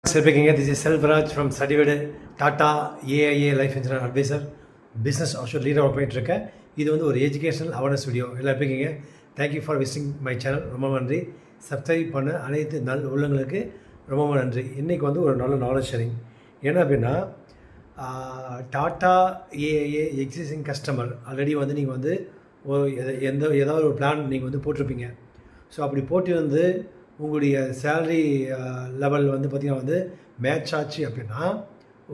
Speaking, this is Selvaraj from Certified Tata AIA Life Insurance Advisor, Business Offshore Leader பண்ணிட்டு இருக்கேன். இது வந்து ஒரு எஜுகேஷனல் அவேர்னஸ் வீடியோ. எல்லாம் எப்படிங்க? Thank you for visiting my channel. ரொம்ப நன்றி. சப்ஸ்கிரைப் பண்ண அனைத்து உள்ளங்களுக்கு ரொம்ப நன்றி. இன்றைக்கி வந்து ஒரு நல்ல நாலேஜ் ஷேரிங். என்ன அப்படின்னா, tata AIA existing customer already வந்து நீங்கள் வந்து ஏதாவது ஒரு பிளான் நீங்கள் வந்து போட்டிருப்பீங்க. ஸோ அப்படி போட்டிருந்து உங்களுடைய சேலரி லெவல் வந்து பார்த்திங்கன்னா வந்து மேட்ச் ஆச்சு அப்படின்னா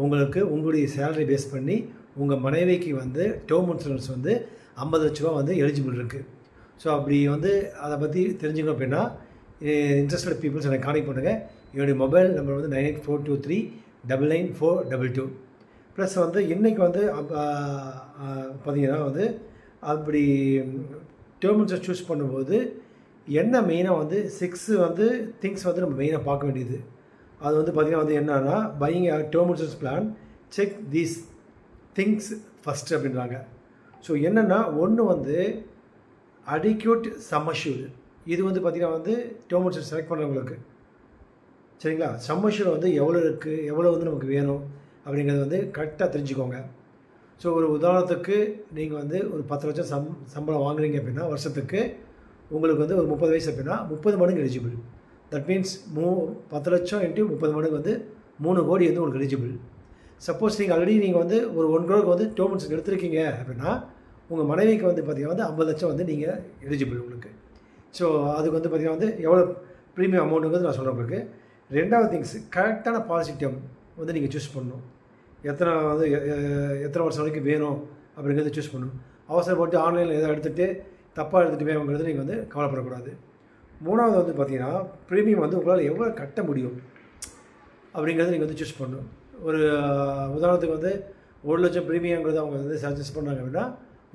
உங்களுக்கு உங்களுடைய சேலரி பேஸ் பண்ணி உங்கள் மனைவிக்கு வந்து டேர்ம் இன்சூரன்ஸ் வந்து 50 லட்ச ரூபா வந்து எலிஜிபிள் இருக்குது. ஸோ அப்படி வந்து அதை பற்றி தெரிஞ்சுக்கணும் அப்படின்னா இன்ட்ரெஸ்டட் பீப்புள்ஸ் எனக்கு கான்டெக்ட் பண்ணுங்கள். என்னுடைய மொபைல் நம்பர் வந்து 9842399422. ப்ளஸ் வந்து இன்றைக்கி வந்து பார்த்திங்கன்னா வந்து அப்படி டேர்ம் இன்சூரன்ஸ் சூஸ் பண்ணும்போது என்ன மெயினாக வந்து 6 வந்து திங்ஸ் வந்து நம்ம மெயினாக பார்க்க வேண்டியது. அது வந்து பார்த்திங்கன்னா வந்து என்னன்னா, buying term insurance plan check these things first அப்படின்றாங்க. ஸோ என்னென்னா, ஒன்று வந்து அடிக்யூட் சம் அஷ்யூர்டு. இது வந்து பார்த்திங்கன்னா வந்து டேர்ம் இன்சூரன்ஸ் செலக்ட் பண்ணுறவங்களுக்கு சரிங்களா, சம் அஷ்யூர்டு வந்து எவ்வளோ இருக்குது, எவ்வளோ வந்து நமக்கு வேணும் அப்படிங்கிறது வந்து கரெக்டாக தெரிஞ்சுக்கோங்க. ஸோ ஒரு உதாரணத்துக்கு நீங்கள் வந்து ஒரு 10 லட்சம் சம்பளம் வாங்குறீங்க அப்படின்னா வருஷத்துக்கு உங்களுக்கு வந்து ஒரு 30 வயசு அப்படின்னா 30 மடங்கு எலிஜிபிள். தட் மீன்ஸ் 10 லட்சம் இன்ட்டு 30 மடங்கு வந்து 3 கோடி வந்து உங்களுக்கு எலிஜிபிள். சப்போஸ் நீங்கள் ஆல்ரெடி நீங்கள் வந்து ஒரு 1 crore வந்து டேர்ம் இன்சூரன்ஸ் எடுத்துருக்கீங்க அப்படின்னா உங்கள் மனைவிக்கு வந்து பார்த்திங்கன்னா வந்து 50 லட்சம் வந்து நீங்கள் எலிஜிபிள் உங்களுக்கு. ஸோ அதுக்கு வந்து பார்த்திங்கன்னா வந்து எவ்வளோ ப்ரீமியம் அமௌண்ட்டுங்கிறது நான் சொல்கிறேன் உங்களுக்கு. ரெண்டாவது திங்ஸ், கரெக்டான பாலிசி டேர்ம் வந்து நீங்கள் சூஸ் பண்ணணும். எத்தனை வருஷம் வரைக்கும் வேணும் அப்படிங்கிறத சூஸ் பண்ணணும். அவசரப்பட்டு ஆன்லைனில் எதாவது எடுத்துகிட்டு தப்பாக எடுத்துகிட்டு போய்ங்கிறது நீங்கள் வந்து கவலைப்படக்கூடாது. மூணாவது வந்து பார்த்திங்கன்னா, ப்ரீமியம் வந்து உங்களால் எவ்வளோ கட்ட முடியும் அப்படிங்கிறத நீங்கள் வந்து சூஸ் பண்ணணும். ஒரு உதாரணத்துக்கு வந்து 1 லட்சம் ப்ரீமியங்கிறது அவங்க வந்து சஜஸ்ட் பண்ணாங்க அப்படின்னா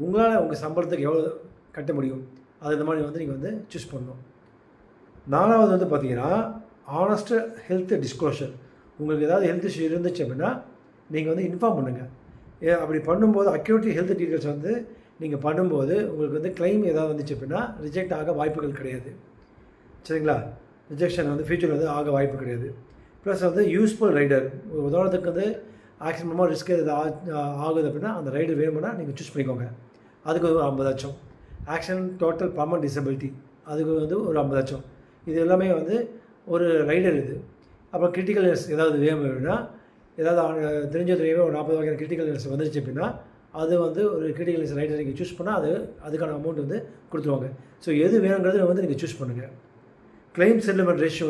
உங்களால் உங்கள் சம்பளத்துக்கு எவ்வளோ கட்ட முடியும் அது இந்த மாதிரி வந்து நீங்கள் வந்து சூஸ் பண்ணணும். நாலாவது வந்து பார்த்திங்கன்னா, ஆனஸ்ட் ஹெல்த் டிஸ்க்ளோஷர். உங்களுக்கு ஏதாவது ஹெல்த் இஷ்யூ இருந்துச்சு அப்படின்னா நீங்கள் வந்து இன்ஃபார்ம் பண்ணுங்கள். அப்படி பண்ணும்போது அக்யூரேட் ஹெல்த் டீட்டெயில்ஸ் வந்து நீங்கள் பண்ணும்போது உங்களுக்கு வந்து கிளைம் ஏதாவது வந்துச்சு அப்படின்னா ரிஜெக்ட் ஆக வாய்ப்புகள் கிடையாது. சரிங்களா, ரிஜெக்ஷன் வந்து ஃபியூச்சர் வந்து ஆக வாய்ப்பு கிடையாது. ப்ளஸ் வந்து யூஸ்ஃபுல் ரைடர். ஒரு உதாரணத்துக்கு வந்து ஆக்சிடென்ட் மூலமாக ரிஸ்க் எதாவது ஆகுது அப்படின்னா அந்த ரைடர் வேணும்னா நீங்கள் சூஸ் பண்ணிக்கோங்க. அதுக்கு ஒரு 50 லட்சம். ஆக்சிடென்ட் டோட்டல் பர்மனன்ட் டிசபிலிட்டி அதுக்கு வந்து ஒரு 50 லட்சம். இது எல்லாமே வந்து ஒரு ரைடர் இது. அப்புறம் கிரிட்டிக்கல் இல்னஸ் ஏதாவது வேணும் அப்படின்னா ஏதாவது தெரிஞ்சது ஒரு 40 வகையான கிரிட்டிக்கல் இல்னஸ் வந்துருச்சு அப்படின்னா அது வந்து ஒரு கிரிட்டிக்கல் இல்னஸ் ரைடர் நீங்கள் சூஸ் பண்ணால் அதுக்கான அமௌண்ட் வந்து கொடுத்துருவாங்க. ஸோ எது வேணுங்கிறது வந்து நீங்கள் சூஸ் பண்ணுங்கள். Claim settlement ratio